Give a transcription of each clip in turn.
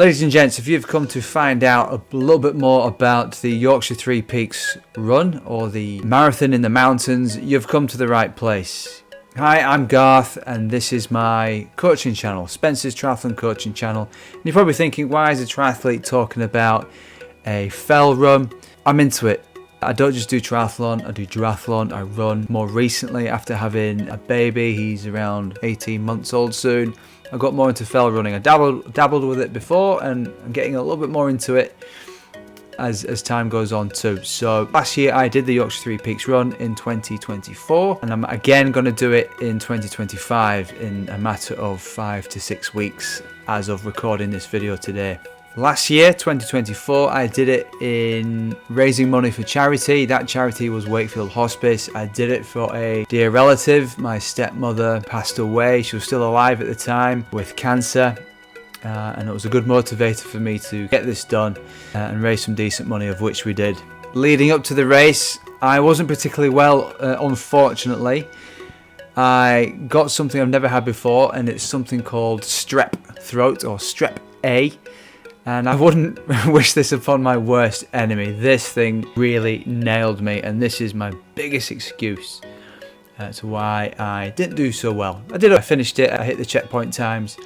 Ladies and gents, if you've come to find out a little bit more about the Yorkshire Three Peaks run or the marathon in the mountains, you've come to the right place. Hi, I'm Garth and this is my coaching channel, Spencer's Triathlon coaching channel. And you're probably thinking, why is a triathlete talking about a fell run? I'm into it. I don't just do triathlon, I do duathlon. I run more recently after having a baby. He's around 18 months old soon. I got more into fell running. I dabbled with it before and I'm getting a little bit more into it as time goes on too. So last year I did the Yorkshire Three Peaks run in 2024 and I'm again going to do it in 2025 in a matter of 5 to 6 weeks as of recording this video today. Last year, 2024, I did it in raising money for charity. That charity was Wakefield Hospice. I did it for a dear relative. My stepmother passed away. She was still alive at the time with cancer. And it was a good motivator for me to get this done and raise some decent money, of which we did. Leading up to the race, I wasn't particularly well, unfortunately. I got something I've never had before, and it's something called strep throat or strep A. And I wouldn't wish this upon my worst enemy. This thing really nailed me, and this is my biggest excuse to why I didn't do so well. I finished it, I hit the checkpoint times,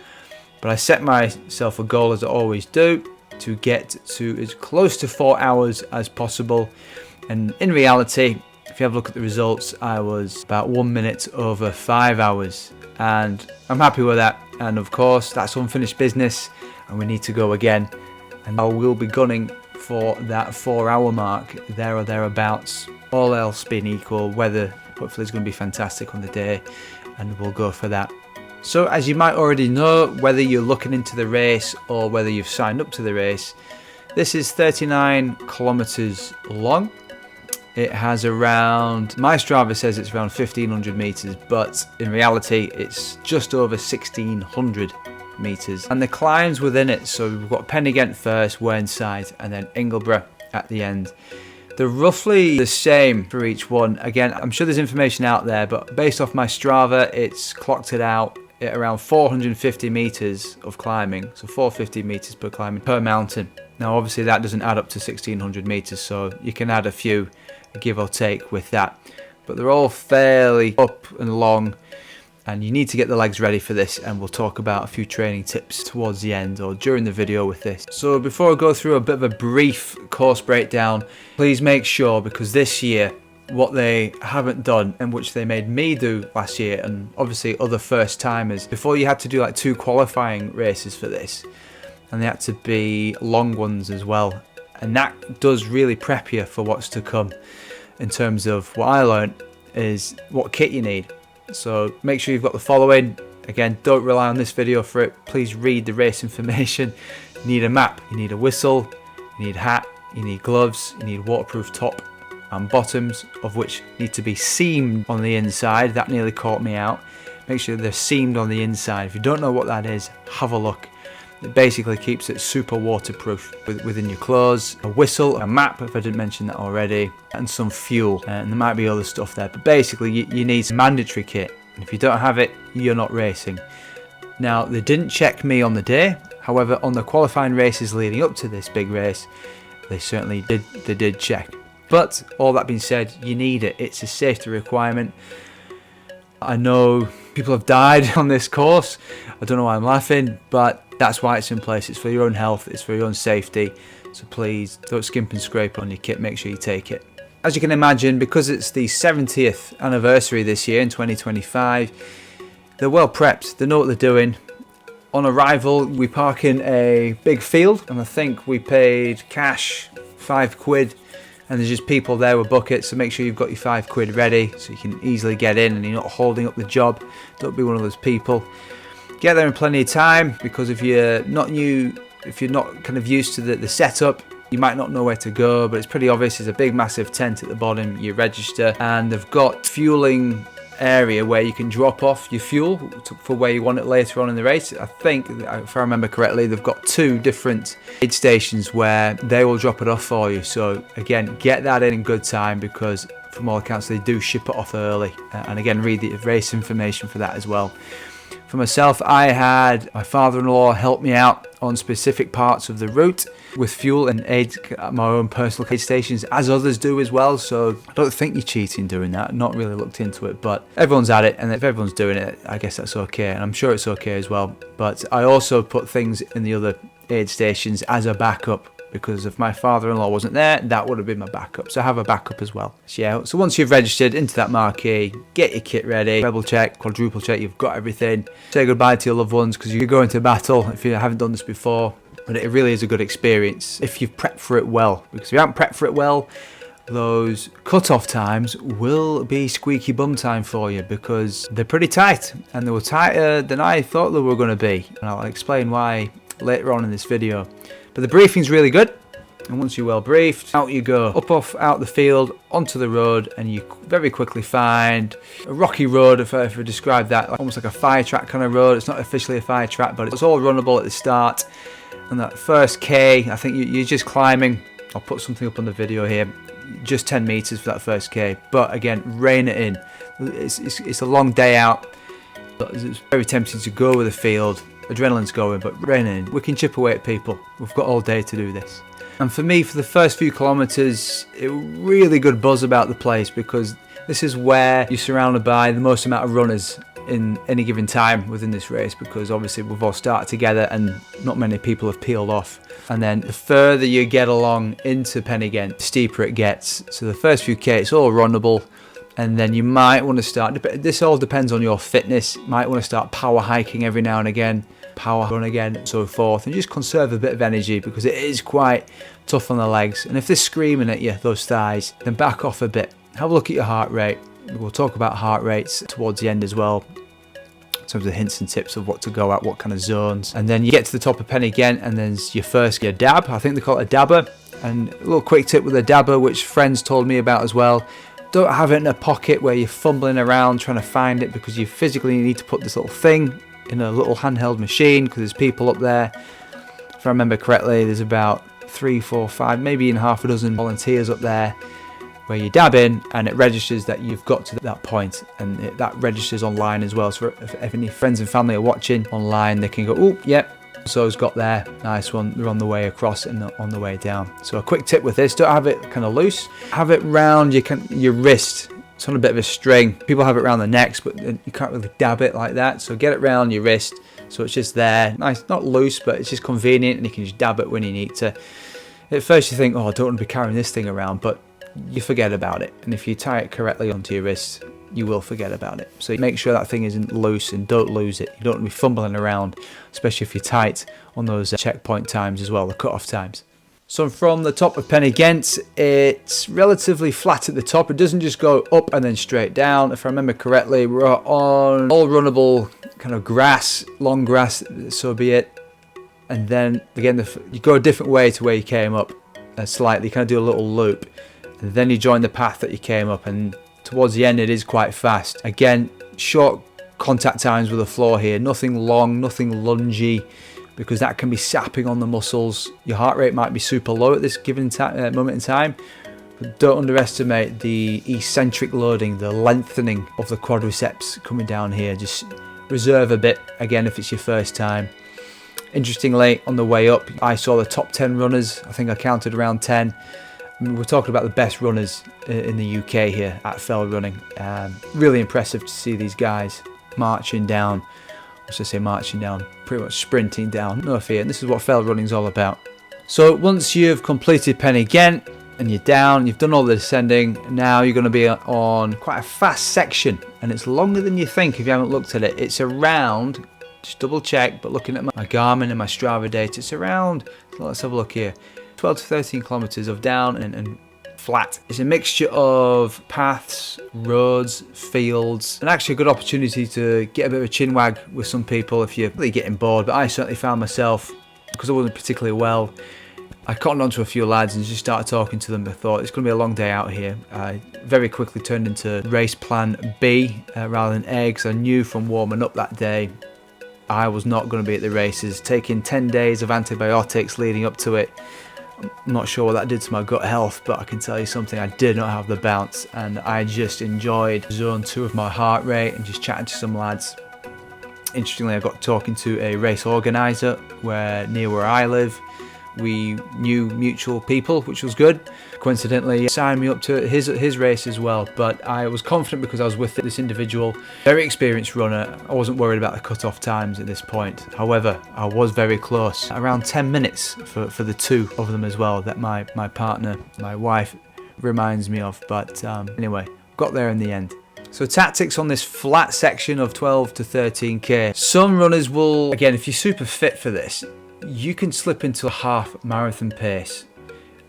but I set myself a goal, as I always do, to get to as close to 4 hours as possible. And in reality, if you have a look at the results, I was about 1 minute over 5 hours, and I'm happy with that. And of course, that's unfinished business, and we need to go again. And I will be gunning for that 4 hour mark, there or thereabouts. All else being equal, weather hopefully is going to be fantastic on the day, and we'll go for that. So as you might already know, whether you're looking into the race or whether you've signed up to the race, this is 39 kilometers long. It has around, my Strava says it's around 1500 meters, but in reality it's just over 1600 meters. And the climbs within it, so we've got Pennygent first, Whernside, and then Ingleborough at the end. They're roughly the same for each one. Again, I'm sure there's information out there, but based off my Strava, it's clocked it out at around 450 meters of climbing, so 450 meters per climbing per mountain. Now obviously that doesn't add up to 1600 meters, so you can add a few, give or take with that, but they're all fairly up and long, and you need to get the legs ready for this, and we'll talk about a few training tips towards the end or during the video with this. So before I go through a bit of a brief course breakdown, please make sure, because this year what they haven't done, and which they made me do last year, and obviously other first timers, before you had to do like 2 qualifying races for this, and they had to be long ones as well, and that does really prep you for what's to come. In terms of what I learned is what kit you need. So make sure you've got the following. Again, don't rely on this video for it. Please read the race information. You need a map, you need a whistle, you need a hat, you need gloves, you need waterproof top and bottoms, of which need to be seamed on the inside. That nearly caught me out. Make sure they're seamed on the inside. If you don't know what that is, have a look. It basically keeps it super waterproof within your clothes. A whistle, a map, if I didn't mention that already, and some fuel. And there might be other stuff there, but basically you need some mandatory kit. And if you don't have it, you're not racing. Now, they didn't check me on the day. However, on the qualifying races leading up to this big race, they certainly did check. But all that being said, you need it. It's a safety requirement. I know people have died on this course. I don't know why I'm laughing, but that's why it's in place. It's for your own health, it's for your own safety. So please don't skimp and scrape on your kit, make sure you take it. As you can imagine, because it's the 70th anniversary this year in 2025, they're well prepped, they know what they're doing. On arrival, we park in a big field, and I think we paid cash £5, and there's just people there with buckets, so make sure you've got your £5 ready so you can easily get in and you're not holding up the job. Don't be one of those people. Get there in plenty of time, because if you're not kind of used to the setup, you might not know where to go, but it's pretty obvious. There's a big massive tent at the bottom. You register, and they've got fueling area where you can drop off your fuel for where you want it later on in the race. I think, if I remember correctly, they've got 2 different aid stations where they will drop it off for you. So again, get that in good time, because from all accounts they do ship it off early. And again, read the race information for that as well. For myself, I had my father-in-law help me out on specific parts of the route with fuel and aid at my own personal aid stations, as others do as well. So I don't think you're cheating doing that. Not really looked into it, but everyone's at it, and if everyone's doing it, I guess that's okay, and I'm sure it's okay as well. But I also put things in the other aid stations as a backup, because if my father-in-law wasn't there, that would have been my backup. So I have a backup as well. So yeah, so once you've registered into that marquee, get your kit ready, double check, quadruple check, you've got everything. Say goodbye to your loved ones, because you're going to battle if you haven't done this before. But it really is a good experience if you've prepped for it well. Because if you haven't prepped for it well, those cut-off times will be squeaky bum time for you, because they're pretty tight, and they were tighter than I thought they were going to be. And I'll explain why later on in this video. But the briefing's really good, and once you're well briefed, out you go, out the field, onto the road, and you very quickly find a rocky road, if I describe that, almost like a fire track kind of road. It's not officially a fire track, but it's all runnable at the start. And that first K, I think you're just climbing. I'll put something up on the video here, just 10 meters for that first K. But again, rein it in. It's a long day out. It's very tempting to go with the field. Adrenaline's going, but rein it in. We can chip away at people. We've got all day to do this. And for me, for the first few kilometers, it was really good buzz about the place, because this is where you're surrounded by the most amount of runners in any given time within this race, because obviously we've all started together and not many people have peeled off. And then the further you get along into Pen y Ghent, the steeper it gets. So the first few K, it's all runnable. And then you might want to start, this all depends on your fitness, you might want to start power hiking every now and again, power run again, and so forth, and just conserve a bit of energy, because it is quite tough on the legs. And if they're screaming at you, those thighs, then back off a bit. Have a look at your heart rate. We'll talk about heart rates towards the end as well, in terms of hints and tips of what to go at, what kind of zones. And then you get to the top of Pen y Ghent, and then your dab, I think they call it a dabber. And a little quick tip with a dabber, which friends told me about as well: don't have it in a pocket where you're fumbling around trying to find it, because you physically need to put this little thing in a little handheld machine, because there's people up there. If I remember correctly, there's about 3, 4, 5, maybe even half a dozen volunteers up there, where you dab in and it registers that you've got to that point, and that registers online as well. So if any friends and family are watching online, they can go, oh, yep, so's got there, nice one, they're on the way across and on the way down. So a quick tip with this: don't have it kind of loose, have it round your wrist. It's on a bit of a string. People have it around the necks, but you can't really dab it like that. So get it around your wrist, so it's just there, nice, not loose, but it's just convenient, and you can just dab it when you need to. At first you think, oh, I don't want to be carrying this thing around, but you forget about it. And if you tie it correctly onto your wrist, you will forget about it. So make sure that thing isn't loose, and don't lose it. You don't want to be fumbling around, especially if you're tight on those checkpoint times as well, the cut-off times. So from the top of Pen y Ghent, it's relatively flat at the top. It doesn't just go up and then straight down. If I remember correctly, we're on all runnable kind of grass, long grass, so be it. And then again, you go a different way to where you came up, slightly, kind of do a little loop. And then you join the path that you came up, and towards the end it is quite fast. Again, short contact times with the floor here, nothing long, nothing lungy, because that can be sapping on the muscles. Your heart rate might be super low at this given moment in time, but don't underestimate the eccentric loading, the lengthening of the quadriceps coming down here. Just reserve a bit, again, if it's your first time. Interestingly, on the way up, I saw the top 10 runners. I think I counted around 10. I mean, we're talking about the best runners in the UK here at Fell Running. Really impressive to see these guys marching down. Marching down, pretty much sprinting down, no fear. And this is what Fell Running's all about. So once you've completed Pen y Ghent and you're down, you've done all the descending, now you're going to be on quite a fast section, and it's longer than you think if you haven't looked at it. It's around, just double check, but looking at my Garmin and my Strava data, it's around, let's have a look here, 12 to 13 kilometers of down and flat. It's a mixture of paths, roads, fields, and actually a good opportunity to get a bit of a chinwag with some people if you're really getting bored. But I certainly found myself, because I wasn't particularly well, I cottoned onto a few lads and just started talking to them. I thought it's going to be a long day out here. I very quickly turned into race plan B rather than A, because I knew from warming up that day I was not going to be at the races. Taking 10 days of antibiotics leading up to it, I'm not sure what that did to my gut health, but I can tell you something, I did not have the bounce, and I just enjoyed zone 2 of my heart rate and just chatting to some lads. Interestingly, I got talking to a race organiser near where I live. We knew mutual people, which was good. Coincidentally, he signed me up to his race as well, but I was confident because I was with this individual, very experienced runner. I wasn't worried about the cut-off times at this point. However, I was very close, around 10 minutes for the two of them as well, that my partner, my wife, reminds me of. But anyway, got there in the end. So tactics on this flat section of 12 to 13k. Some runners will, again, if you're super fit for this, you can slip into a half marathon pace.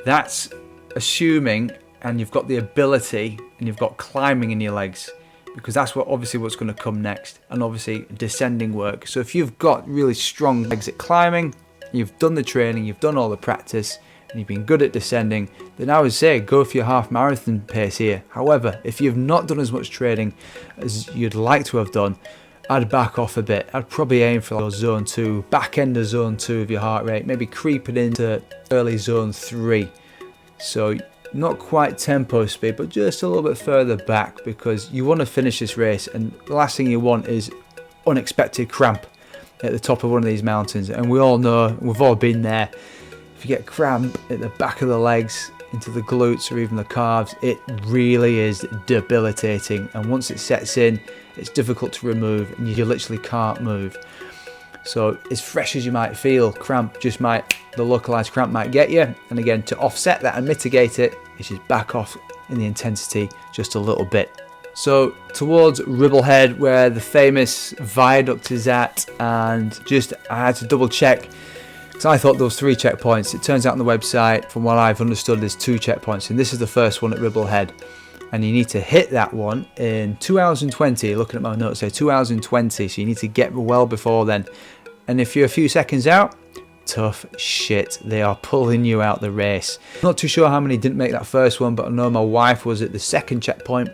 That's assuming, and you've got the ability, and you've got climbing in your legs, because that's what's going to come next, and obviously descending work. So if you've got really strong legs at climbing, you've done the training, you've done all the practice, and you've been good at descending, then I would say go for your half marathon pace here. However, if you've not done as much training as you'd like to have done, I'd back off a bit. I'd probably aim for your zone 2, back end of zone 2 of your heart rate, maybe creeping into early zone 3. So not quite tempo speed, but just a little bit further back, because you want to finish this race, and the last thing you want is unexpected cramp at the top of one of these mountains. And we all know, we've all been there. If you get cramp at the back of the legs, into the glutes or even the calves, it really is debilitating, and once it sets in, it's difficult to remove, and you literally can't move. So as fresh as you might feel, the localized cramp might get you, and again, to offset that and mitigate it, is just back off in the intensity just a little bit. So towards Ribblehead, where the famous viaduct is at, and I had to double check, because I thought there was 3 checkpoints. It turns out on the website, from what I've understood, there's 2 checkpoints, and this is the first one at Ribblehead. And you need to hit that one in 2 hours and 20. Looking at my notes here, 2 hours and 20. So you need to get well before then. And if you're a few seconds out, tough shit. They are pulling you out the race. Not too sure how many didn't make that first one, but I know my wife was at the second checkpoint,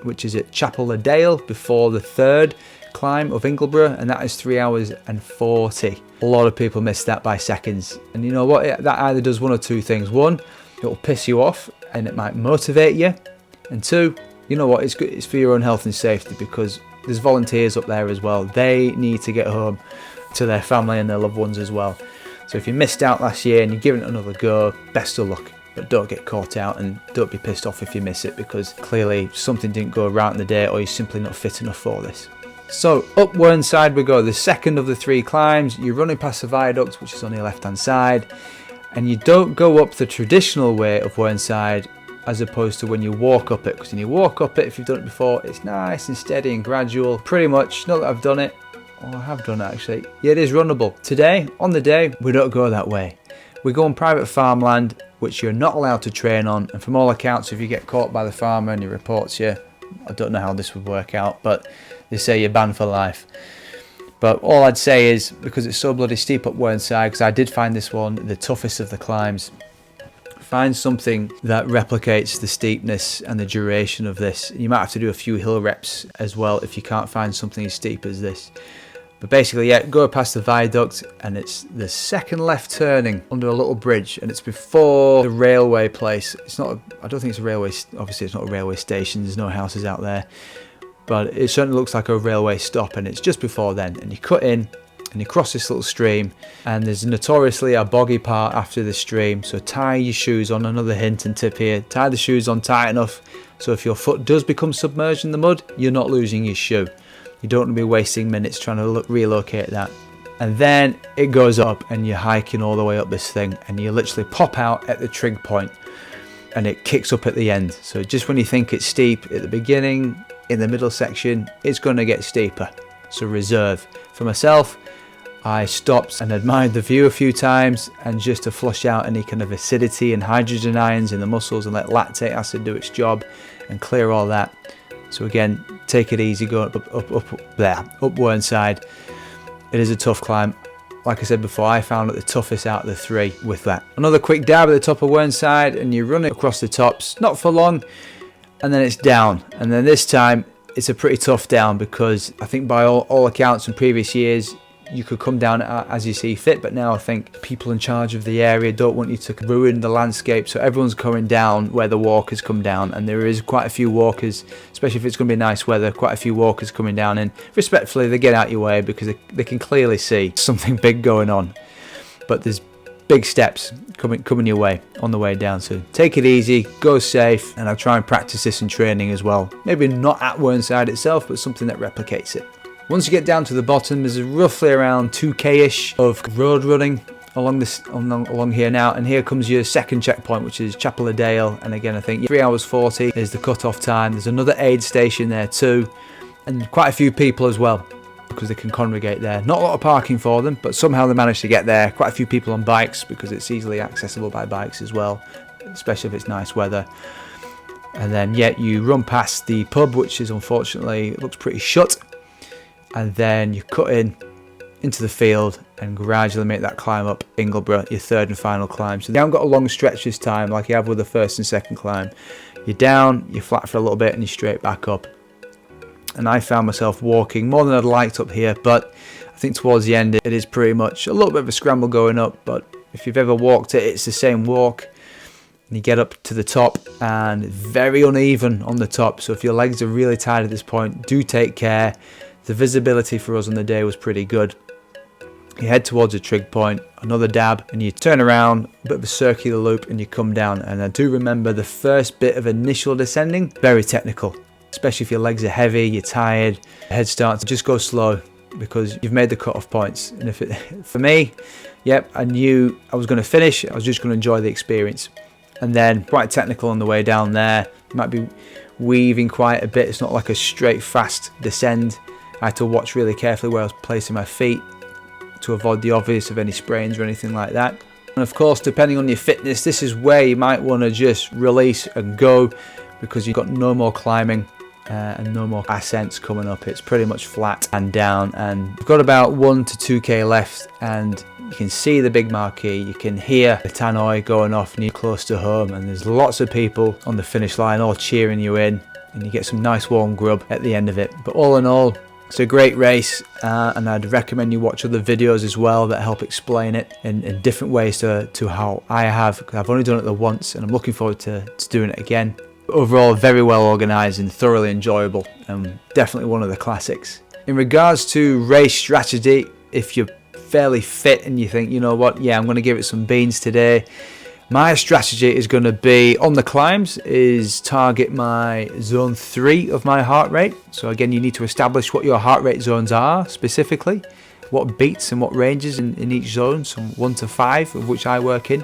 which is at Chapel-le-Dale, before the third climb of Ingleborough, and that is 3 hours and 40. A lot of people miss that by seconds. And you know what? That either does one or two things. One, it'll piss you off and it might motivate you. And 2, you know what? It's good. It's for your own health and safety, because there's volunteers up there as well. They need to get home to their family and their loved ones as well. So if you missed out last year and you're giving it another go, best of luck. But don't get caught out, and don't be pissed off if you miss it, because clearly something didn't go right in the day, or you're simply not fit enough for this. So up Whernside we go, the second of the 3 climbs. You're running past the viaduct, which is on your left hand side, and you don't go up the traditional way of Whernside as opposed to when you walk up it, because when you walk up it, if you've done it before, it's nice and steady and gradual, pretty much. Not that I've done it, or I have done it actually. Yeah, it is runnable. Today, on the day, we don't go that way. We go on private farmland, which you're not allowed to train on, and from all accounts, if you get caught by the farmer and he reports you, I don't know how this would work out, but they say you're banned for life. But all I'd say is, because it's so bloody steep up Whernside, because I did find this one the toughest of the climbs, find something that replicates the steepness and the duration of this. You might have to do a few hill reps as well if you can't find something as steep as this. But basically, yeah, go past the viaduct, and it's the second left turning under a little bridge, and it's before the railway place. I don't think it's a railway, obviously it's not a railway station, there's no houses out there, but it certainly looks like a railway stop, and it's just before then. And you cut in, and you cross this little stream, and there's notoriously a boggy part after the stream, so tie your shoes on. Another hint and tip here, tie the shoes on tight enough so if your foot does become submerged in the mud, you're not losing your shoe. You don't want to be wasting minutes trying to relocate that. And then it goes up, and you're hiking all the way up this thing, and you literally pop out at the trig point, and it kicks up at the end. So just when you think it's steep at the beginning, in the middle section, it's going to get steeper. So reserve. For myself, I stopped and admired the view a few times, and just to flush out any kind of acidity and hydrogen ions in the muscles, and let lactic acid do its job and clear all that. So again, take it easy going up Whernside. It is a tough climb. Like I said before, I found it the toughest out of the 3 with that. Another quick dab at the top of Whernside, and you run it across the tops, not for long, and then it's down. And then this time, it's a pretty tough down, because I think by all accounts in previous years, you could come down as you see fit, but now I think people in charge of the area don't want you to ruin the landscape, so everyone's coming down where the walkers come down, and there is quite a few walkers, especially if it's going to be nice weather, quite a few walkers coming down, and respectfully they get out your way because they can clearly see something big going on. But there's big steps coming your way on the way down, so take it easy, go safe, and I'll try and practice this in training as well. Maybe not at Whernside itself, but something that replicates it. Once you get down to the bottom, there's roughly around 2k-ish of road running along here now, and here comes your second checkpoint, which is Chapel of Dale, and again I think 3 hours 40 is the cut-off time. There's another aid station there too, and quite a few people as well, because they can congregate there. Not a lot of parking for them, but somehow they managed to get there. Quite a few people on bikes because it's easily accessible by bikes as well, especially if it's nice weather. And then you run past the pub, which is unfortunately looks pretty shut, and then you cut into the field and gradually make that climb up Ingleborough, your third and final climb. So you haven't got a long stretch this time like you have with the first and second climb. You're down, you're flat for a little bit, and you're straight back up. And I found myself walking more than I'd liked up here, but I think towards the end it is pretty much a little bit of a scramble going up. But if you've ever walked it, it's the same walk, and you get up to the top and very uneven on the top, so if your legs are really tired at this point, do take care. The visibility for us on the day was pretty good. You head towards a trig point, another dab, and you turn around, a bit of a circular loop, and you come down. And I do remember the first bit of initial descending, very technical, especially if your legs are heavy, you're tired, your head starts to just go slow because you've made the cut-off points. And for me, I knew I was going to finish, I was just going to enjoy the experience. And then quite technical on the way down there, you might be weaving quite a bit, it's not like a straight fast descend. I had to watch really carefully where I was placing my feet to avoid the obvious of any sprains or anything like that. And of course, depending on your fitness, this is where you might want to just release and go, because you've got no more climbing and no more ascents coming up. It's pretty much flat and down, and you've got about 1 to 2k left, and you can see the big marquee, you can hear the tannoy going off near close to home, and there's lots of people on the finish line all cheering you in, and you get some nice warm grub at the end of it. But all in all, it's a great race, and I'd recommend you watch other videos as well that help explain it in different ways to how I have, because I've only done it the once, and I'm looking forward to doing it again. But overall, very well organised and thoroughly enjoyable, and definitely one of the classics. In regards to race strategy, if you're fairly fit and you think, you know what, I'm going to give it some beans today, my strategy is going to be, on the climbs, is target my zone 3 of my heart rate. So again, you need to establish what your heart rate zones are specifically, what beats and what ranges in each zone, so 1 to 5 of which I work in.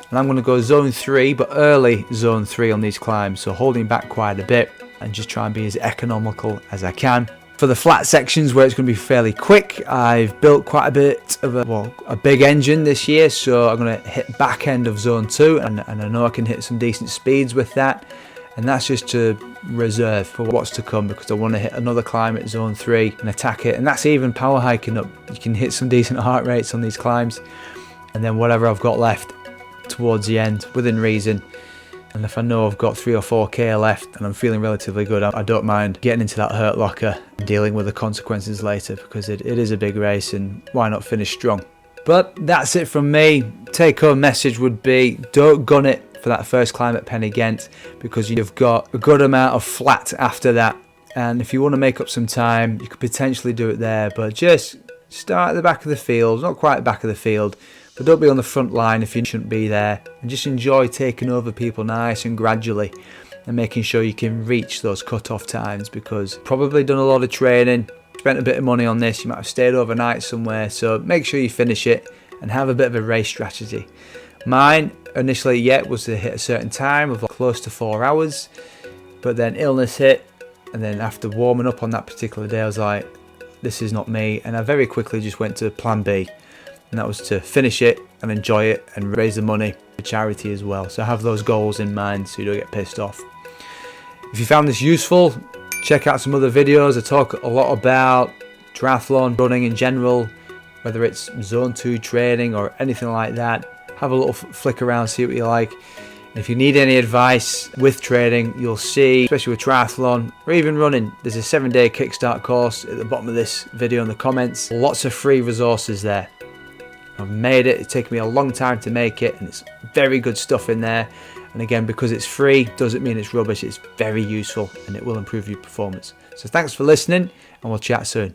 And I'm going to go zone 3, but early zone 3 on these climbs, so holding back quite a bit and just try and be as economical as I can. For the flat sections where it's going to be fairly quick, I've built quite a bit of a big engine this year, so I'm going to hit back end of zone 2, and I know I can hit some decent speeds with that, and that's just to reserve for what's to come, because I want to hit another climb at zone 3 and attack it. And that's even power hiking up, you can hit some decent heart rates on these climbs, and then whatever I've got left towards the end within reason. And if I know I've got 3 or 4k left and I'm feeling relatively good, I don't mind getting into that hurt locker and dealing with the consequences later, because it is a big race, and why not finish strong? But that's it from me. Take home message would be, don't gun it for that first climb at Pen y Ghent, because you've got a good amount of flat after that, and if you want to make up some time, you could potentially do it there, but just start at the back of the field, not quite the back of the field, but don't be on the front line if you shouldn't be there, and just enjoy taking over people nice and gradually and making sure you can reach those cut-off times, because probably done a lot of training, spent a bit of money on this, you might have stayed overnight somewhere, so make sure you finish it and have a bit of a race strategy. Mine initially was to hit a certain time of close to 4 hours, but then illness hit, and then after warming up on that particular day I was like, this is not me, and I very quickly just went to plan B. And that was to finish it and enjoy it and raise the money for charity as well. So have those goals in mind so you don't get pissed off. If you found this useful, check out some other videos. I talk a lot about triathlon, running in general, whether it's zone 2 training or anything like that. Have a little flick around, see what you like. If you need any advice with training, you'll see, especially with triathlon or even running, there's a 7-day kickstart course at the bottom of this video in the comments. Lots of free resources there. I've made it. It's taken me a long time to make it, and it's very good stuff in there. And again, because it's free doesn't mean it's rubbish. It's very useful and it will improve your performance. So thanks for listening, and we'll chat soon.